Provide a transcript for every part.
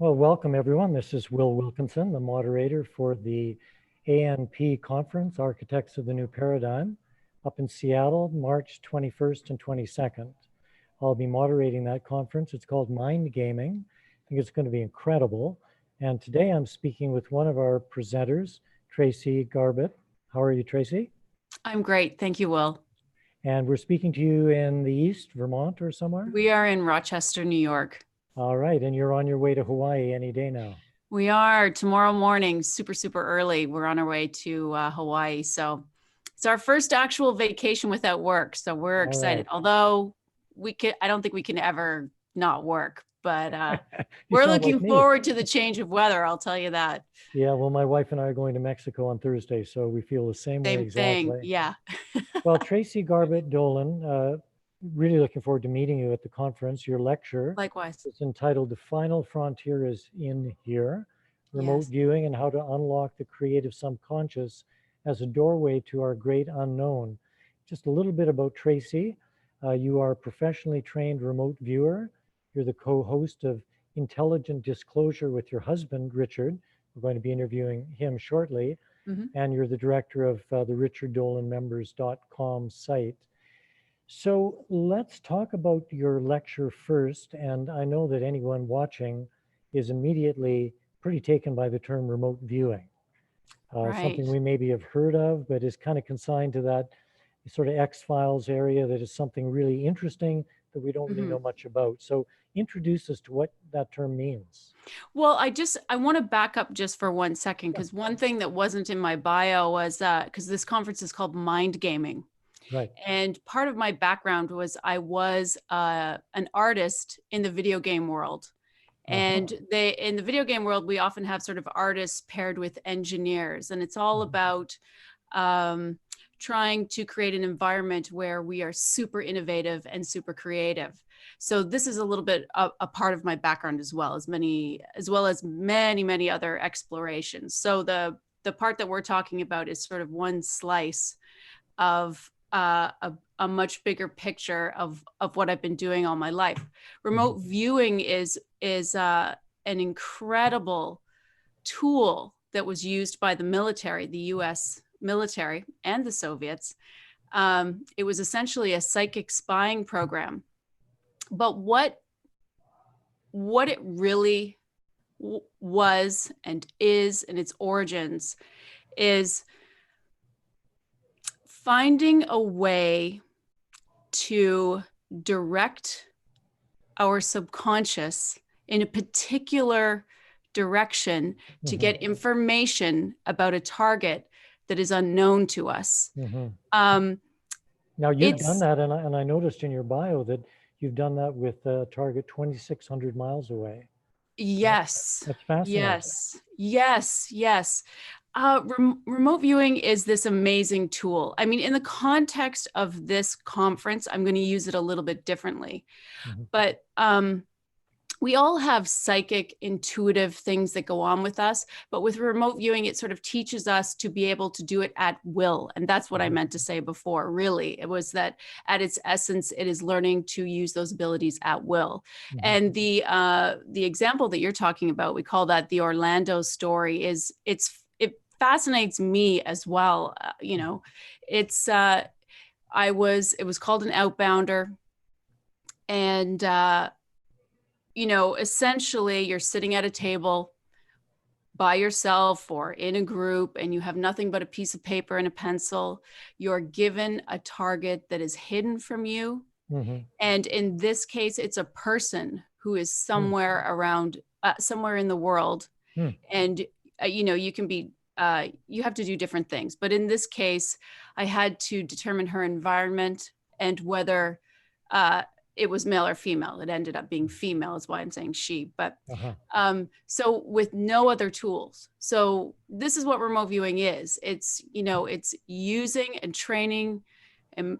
Well, welcome everyone. This is Will Wilkinson, the moderator for the ANP conference, Architects of the New Paradigm, up in Seattle, March 21st and 22nd. I'll be moderating that conference. It's called Mind Gaming. I think it's going to be incredible. And today I'm speaking with one of our presenters, Tracey Garbutt. How are you, Tracey? I'm great. Thank you, Will. And we're speaking to you in the East, Vermont or somewhere? We are in Rochester, New York. All right. And you're on your way to Hawaii any day now. We are tomorrow morning, super early. We're on our way to Hawaii. So it's our first actual vacation without work. So we're excited. Right. Although I don't think we can ever not work, but we're sound like looking me. forward to the change of weather. I'll tell you that. Yeah, well, my wife and I are going to Mexico on Thursday, so we feel the same way Same thing. exactly. Yeah. Well, Tracey Garbutt-Dolan, really looking forward to meeting you at the conference. Your lecture Likewise. is entitled The Final Frontier is in Here, Remote Yes. Viewing and How to Unlock the Creative Subconscious as a Doorway to Our Great Unknown. Just a little bit about Tracey. You are a professionally trained remote viewer. You're the co-host of Intelligent Disclosure with your husband, Richard. We're going to be interviewing him shortly. Mhm. And you're the director of the richarddolanmembers.com site. So let's talk about your lecture first. And I know that anyone watching is immediately pretty taken by the term remote viewing. Right. Something we maybe have heard of, but is kind of consigned to that sort of X-Files area that is something really interesting that we don't really know much about. So introduce us to what that term means. Well, I want to back up just for 1 second, because one thing that wasn't in my bio was because this conference is called Mind Gaming. Right. And part of my background was I was an artist in the video game world. And in the video game world, we often have sort of artists paired with engineers, and it's all about trying to create an environment where we are super innovative and super creative. So this is a little bit a part of my background as well as many other explorations. So the part that we're talking about is sort of one slice of a much bigger picture of what I've been doing all my life. Remote viewing is an incredible tool that was used by the military, the US military and the Soviets. It was essentially a psychic spying program. But what it really was and is, and its origins, is finding a way to direct our subconscious in a particular direction to get information about a target that is unknown to us. Now you've done that, and I noticed in your bio that you've done that with a target 2,600 miles away. Yes. That's fascinating. Yes. Remote viewing is this amazing tool. I mean, in the context of this conference, I'm going to use it a little bit differently. But we all have psychic, intuitive things that go on with us. But with remote viewing, it sort of teaches us to be able to do it at will. And that's what I meant to say before, really. It was that at its essence, it is learning to use those abilities at will. And the example that you're talking about, we call that the Orlando story, it fascinates me as well. It was called an outbounder. And essentially you're sitting at a table by yourself or in a group, and you have nothing but a piece of paper and a pencil. You're given a target that is hidden from you. And in this case, it's a person who is somewhere around, somewhere in the world. And, you can be, you have to do different things. But in this case, I had to determine her environment and whether it was male or female. It ended up being female, is why I'm saying she. But so with no other tools. So this is what remote viewing is. It's using and training and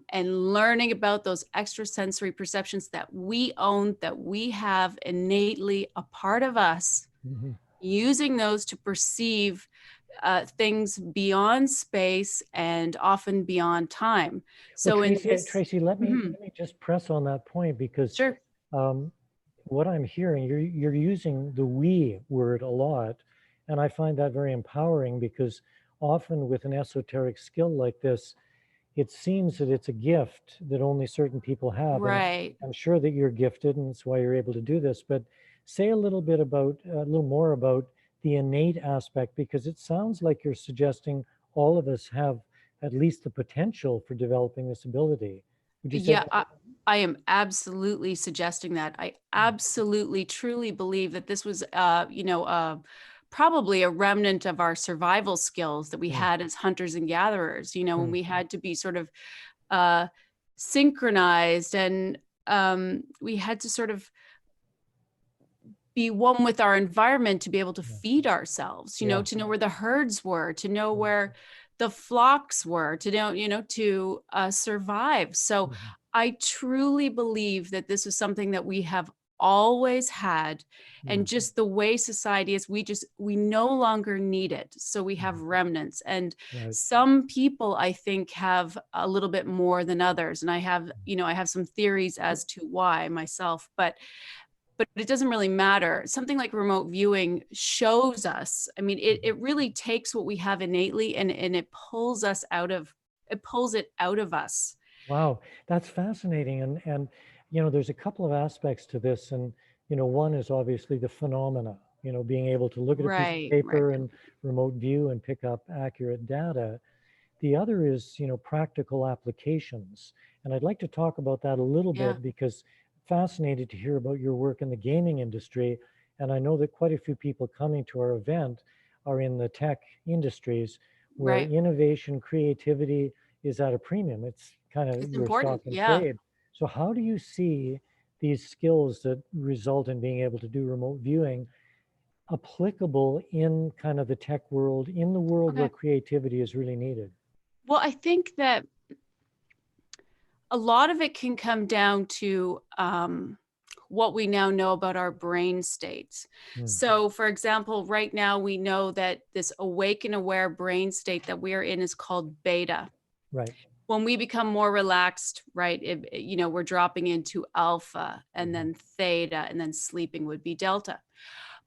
learning about those extrasensory perceptions that we own, that we have innately a part of us, using those to perceive things beyond space and often beyond time. So well, Tracey, let me just press on that point, because what I'm hearing, you're using the we word a lot, and I find that very empowering because often with an esoteric skill like this, it seems that it's a gift that only certain people have. And Right. I'm sure that you're gifted and that's why you're able to do this. But say a little bit about, a little more about the innate aspect, because it sounds like you're suggesting all of us have at least the potential for developing this ability. Would you say Yeah, that? I am absolutely suggesting that. I absolutely truly believe that this was, probably a remnant of our survival skills that we Mm, had as hunters and gatherers, when mm, we had to be sort of uh, synchronized and we had to sort of be one with our environment to be able to yeah, feed ourselves, yeah, to know where the herds were, to know mm, where the flocks were, to know, to survive. So mhm, I truly believe that this is something that we have always had. And mm, just the way society is, we no longer need it. So we have mhm. remnants. And Right. some people, I think, have a little bit more than others. And I have some theories as to why myself, but it doesn't really matter. Something like remote viewing shows us, I mean, it really takes what we have innately and it pulls it out of us. Wow, that's fascinating. And there's a couple of aspects to this. And one is obviously the phenomena, being able to look at a piece of Right, right. paper and remote view and pick up accurate data. The other is, practical applications. And I'd like to talk about that a little Yeah, bit because fascinated to hear about your work in the gaming industry. And I know that quite a few people coming to our event are in the tech industries where right. innovation, creativity is at a premium. It's kind of It's your stock important. in Yeah. trade. So how do you see these skills that result in being able to do remote viewing applicable in kind of the tech world, in the world where Okay. creativity is really needed? Well, I think that a lot of it can come down to what we now know about our brain states. Mm, So, for example, right now we know that this awake and aware brain state that we are in is called beta. right. When we become more relaxed, right, we're dropping into alpha and Mhm, then theta, and then sleeping would be delta.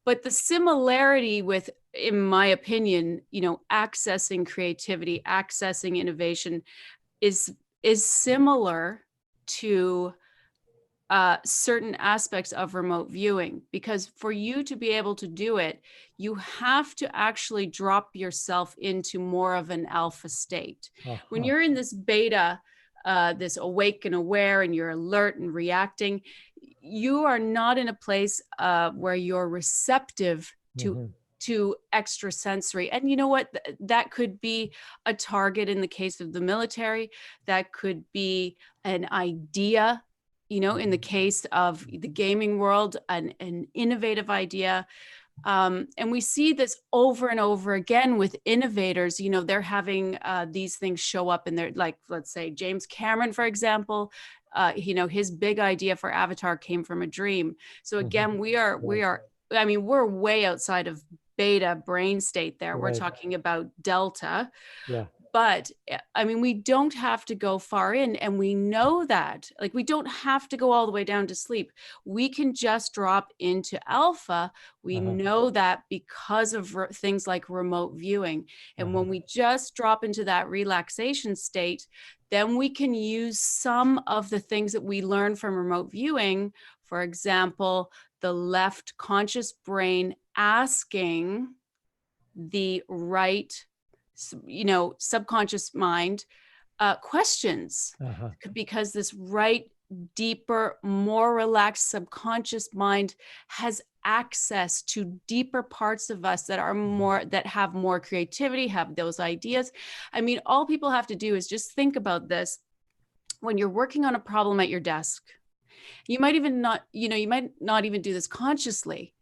But the similarity with, in my opinion, accessing creativity, accessing innovation is similar to certain aspects of remote viewing, because for you to be able to do it, you have to actually drop yourself into more of an alpha state. When aha, you're in this beta, this awake and aware, and you're alert and reacting, you are not in a place where you're receptive to mhm, extrasensory. And you know what, that could be a target in the case of the military, that could be an idea, in the mhm, case of the gaming world, an innovative idea. And we see this over and over again with innovators. They're having these things show up in their, like, let's say James Cameron, for example. His big idea for Avatar came from a dream. So mhm, again, we right, are. I mean, we're way outside of beta brain state there. We're right, talking about delta. yeah, But I mean, we don't have to go far in, and we know that. Like, we don't have to go all the way down to sleep. We can just drop into alpha. We uh-huh, know that because of things like remote viewing. And uh-huh, when we just drop into that relaxation state, then we can use some of the things that we learn from remote viewing. For example, the left conscious brain asking the right, subconscious mind questions, uh-huh, because this right, deeper, more relaxed subconscious mind has access to deeper parts of us that are mhm, more, that have more creativity, have those ideas. I mean, all people have to do is just think about this. When you're working on a problem at your desk, you might not even do this consciously,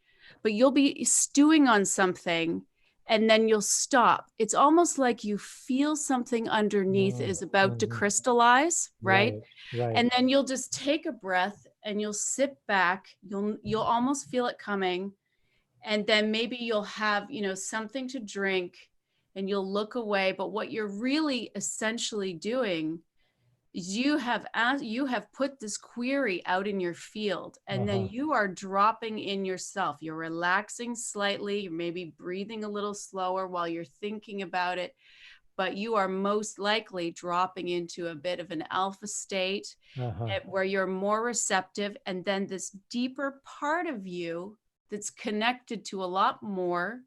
but you'll be stewing on something, and then you'll stop. It's almost like you feel something underneath mm, is about to mhm, crystallize, right? right, right, And then you'll just take a breath and you'll sit back. You'll almost feel it coming, and then maybe you'll have, something to drink, and you'll look away. But what you're really essentially doing you have put this query out in your field, and then you are dropping in yourself. You're relaxing slightly, you're maybe breathing a little slower while you're thinking about it, but you are most likely dropping into a bit of an alpha state where you're more receptive. And then this deeper part of you that's connected to a lot more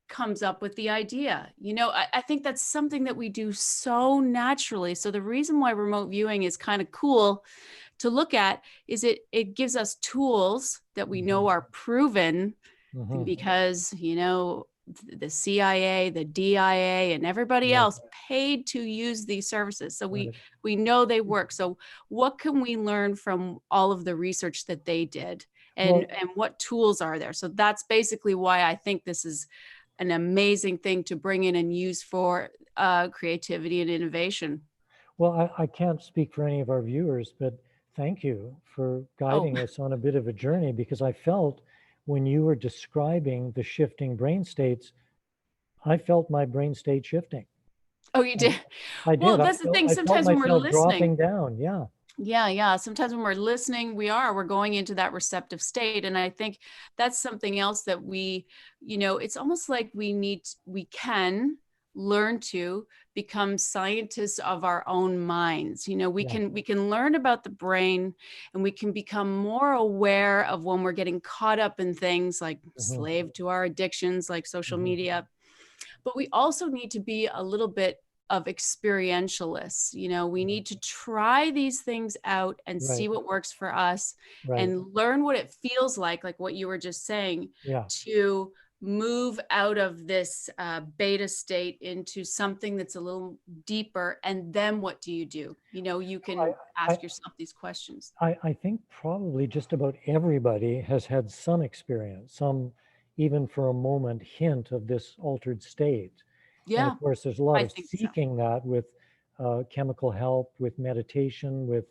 comes up with the idea. I think that's something that we do so naturally. So the reason why remote viewing is kind of cool to look at is it gives us tools that we know are proven because, the CIA, the DIA, and everybody else paid to use these services. So we know they work. So what can we learn from all of the research that they did? And what tools are there? So that's basically why I think this is an amazing thing to bring in and use for creativity and innovation. Well, I can't speak for any of our viewers, but thank you for guiding us on a bit of a journey, because I felt when you were describing the shifting brain states, I felt my brain state shifting. Oh, you did? I did. Well, that's the thing. Sometimes when we're listening, dropping down. Yeah. Yeah. Sometimes when we're listening, we're going into that receptive state. And I think that's something else that it's almost like we can learn to become scientists of our own minds. We can learn about the brain, and we can become more aware of when we're getting caught up in things like slave to our addictions, like social media. But we also need to be a little bit of experientialists. We need to try these things out and see what works for us and learn what it feels like what you were just saying, to move out of this beta state into something that's a little deeper. And then what do? You can ask yourself these questions. I think probably just about everybody has had some experience, some even for a moment hint of this altered state. Yeah. And of course, there's a lot of seeking that with chemical help, with meditation, with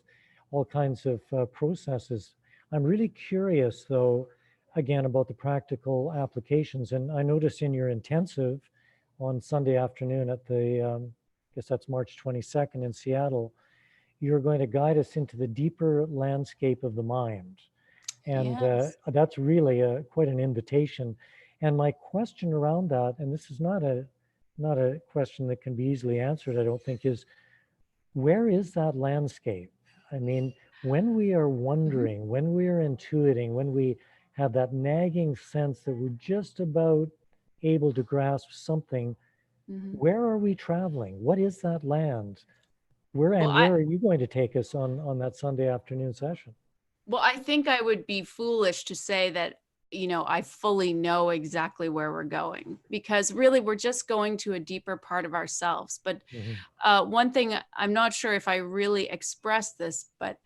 all kinds of processes. I'm really curious, though, again, about the practical applications. And I noticed in your intensive on Sunday afternoon at the, I guess that's March 22nd in Seattle, you're going to guide us into the deeper landscape of the mind. And that's really quite an invitation. And my question around that, and this is not a question that can be easily answered, I don't think, is where is that landscape? I mean, when we are wondering, when we are intuiting, when we have that nagging sense that we're just about able to grasp something, where are we traveling? What is that land? Where are you going to take us on that Sunday afternoon session? Well, I think I would be foolish to say that I fully know exactly where we're going, because really we're just going to a deeper part of ourselves. But one thing, I'm not sure if I really expressed this, but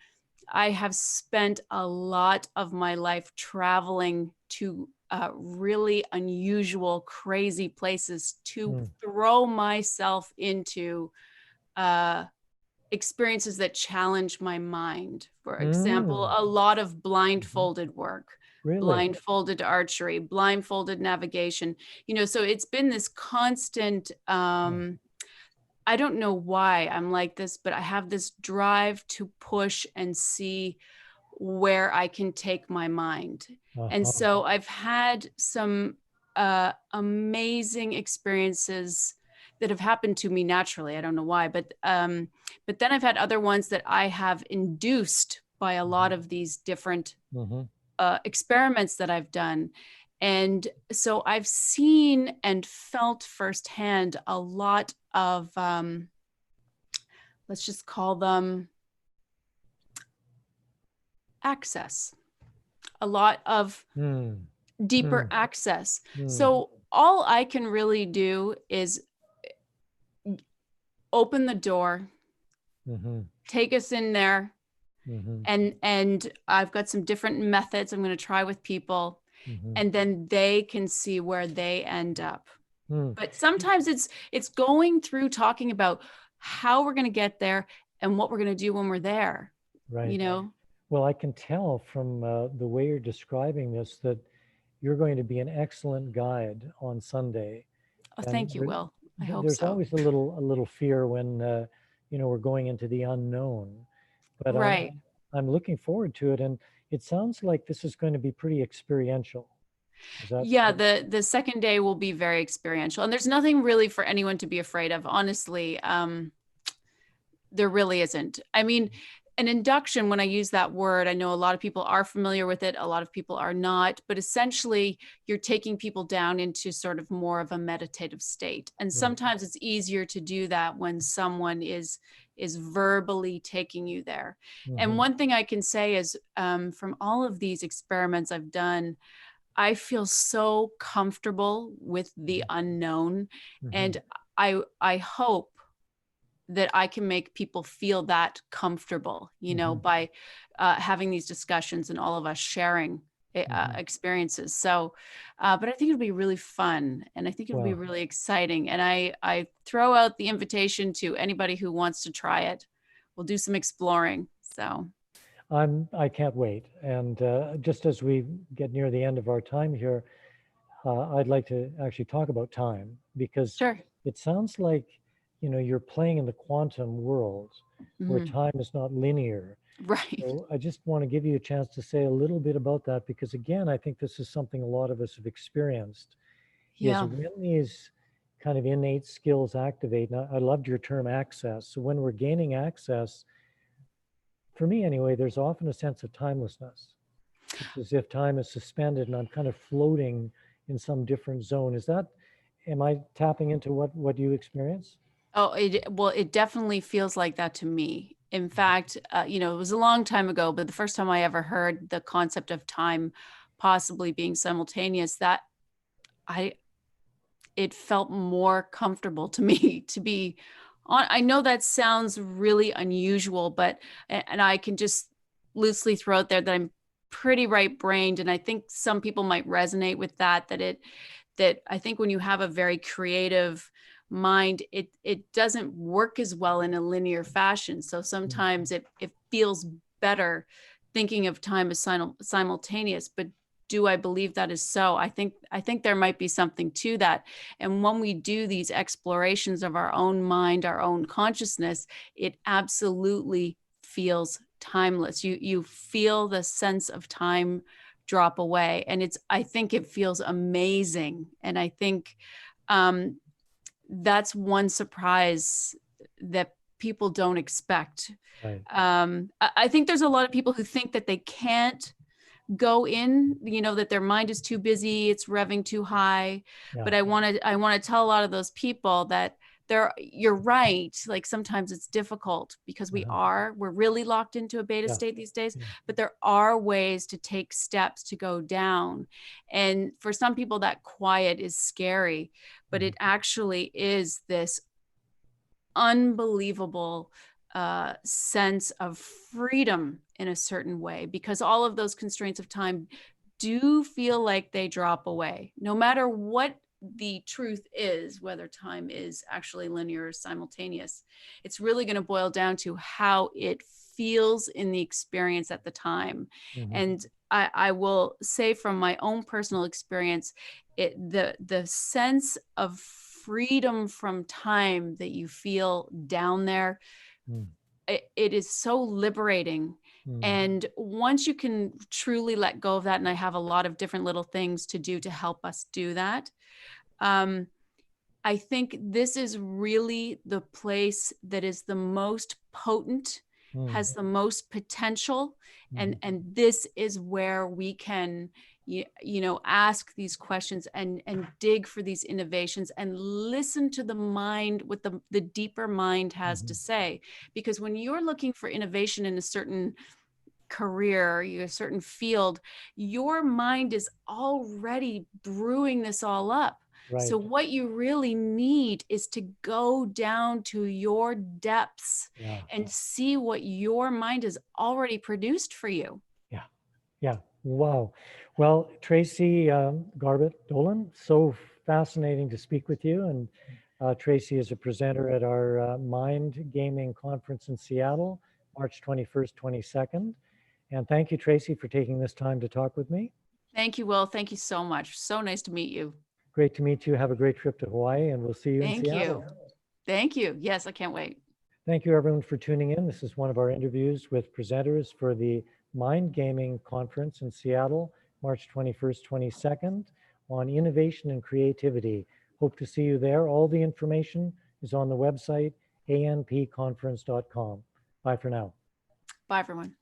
I have spent a lot of my life traveling to really unusual, crazy places to throw myself into experiences that challenge my mind. For example, a lot of blindfolded work. Really? Blindfolded archery, blindfolded navigation, so it's been this constant, I don't know why I'm like this, but I have this drive to push and see where I can take my mind. And so I've had some amazing experiences that have happened to me naturally. I don't know why, but then I've had other ones that I have induced by a lot of these different experiments that I've done. And so I've seen and felt firsthand a lot of, let's just call them access, a lot of deeper access. So all I can really do is open the door, take us in there. And I've got some different methods I'm going to try with people, and then they can see where they end up. But sometimes it's going through talking about how we're going to get there and what we're going to do when we're there. Right. Well, I can tell from the way you're describing this that you're going to be an excellent guide on Sunday. Oh, thank you, Will. I hope there's so. Always a little fear when we're going into the unknown. But Right. I'm looking forward to it. And it sounds like this is going to be pretty experiential. Is that? Yeah, the second day will be very experiential, and there's nothing really for anyone to be afraid of, honestly. There really isn't. I mean, an induction, when I use that word, I know a lot of people are familiar with it, a lot of people are not, but essentially you're taking people down into sort of more of a meditative state. And sometimes it's easier to do that when someone is verbally taking you there. And one thing I can say is, from all of these experiments I've done, I feel so comfortable with the unknown. And I hope that I can make people feel that comfortable, by having these discussions and all of us sharing experiences. So, but I think it'll be really fun, and I think it'll be really exciting. And I throw out the invitation to anybody who wants to try it. We'll do some exploring. So I can't wait. And just as we get near the end of our time here, I'd like to actually talk about time, because sure. it sounds like, you're playing in the quantum world where time is not linear. Right. So I just want to give you a chance to say a little bit about that, because again, I think this is something a lot of us have experienced. Yeah. Is when these kind of innate skills activate. And I loved your term access. So when we're gaining access, for me anyway, there's often a sense of timelessness. It's as if time is suspended and I'm kind of floating in some different zone. Am I tapping into what you experience? Oh, it definitely feels like that to me. In fact, it was a long time ago, but the first time I ever heard the concept of time possibly being simultaneous, it felt more comfortable to me to be on. I know that sounds really unusual, and I can just loosely throw out there that I'm pretty right-brained, and I think some people might resonate with that I think when you have a very creative mind, it doesn't work as well in a linear fashion. So sometimes it feels better thinking of time as simultaneous. But do I believe that is so? I think there might be something to that. And when we do these explorations of our own mind, our own consciousness, it absolutely feels timeless. You feel the sense of time drop away, and I think it feels amazing. And I think that's one surprise that people don't expect. Right. I think there's a lot of people who think that they can't go in, that their mind is too busy, it's revving too high. Yeah. But I want to tell a lot of those people that you're right. Like sometimes it's difficult because we're really locked into a beta state these days, but there are ways to take steps to go down. And for some people that quiet is scary, but it actually is this unbelievable sense of freedom in a certain way, because all of those constraints of time do feel like they drop away, no matter what the truth is, whether time is actually linear or simultaneous. It's really going to boil down to how it feels in the experience at the time. And I will say from my own personal experience, the sense of freedom from time that you feel down there, it is so liberating. And once you can truly let go of that, and I have a lot of different little things to do to help us do that, I think this is really the place that is the most potent, has the most potential. And this is where we can, ask these questions and dig for these innovations and listen to the mind, what the deeper mind has to say. Because when you're looking for innovation in a certain career, a certain field, your mind is already brewing this all up. Right. So what you really need is to go down to your depths and see what your mind has already produced for you. Yeah. Wow. Well, Tracey Garbutt-Dolan, so fascinating to speak with you. And Tracey is a presenter at our Mind Gaming Conference in Seattle, March 21st, 22nd. And thank you, Tracey, for taking this time to talk with me. Thank you, Will. Thank you so much. So nice to meet you. Great to meet you. Have a great trip to Hawaii, and we'll see you in Seattle. Thank you. Yes, I can't wait. Thank you everyone for tuning in. This is one of our interviews with presenters for the Mind Gaming Conference in Seattle, March 21st, 22nd, on innovation and creativity. Hope to see you there. All the information is on the website, anpconference.com. Bye for now. Bye, everyone.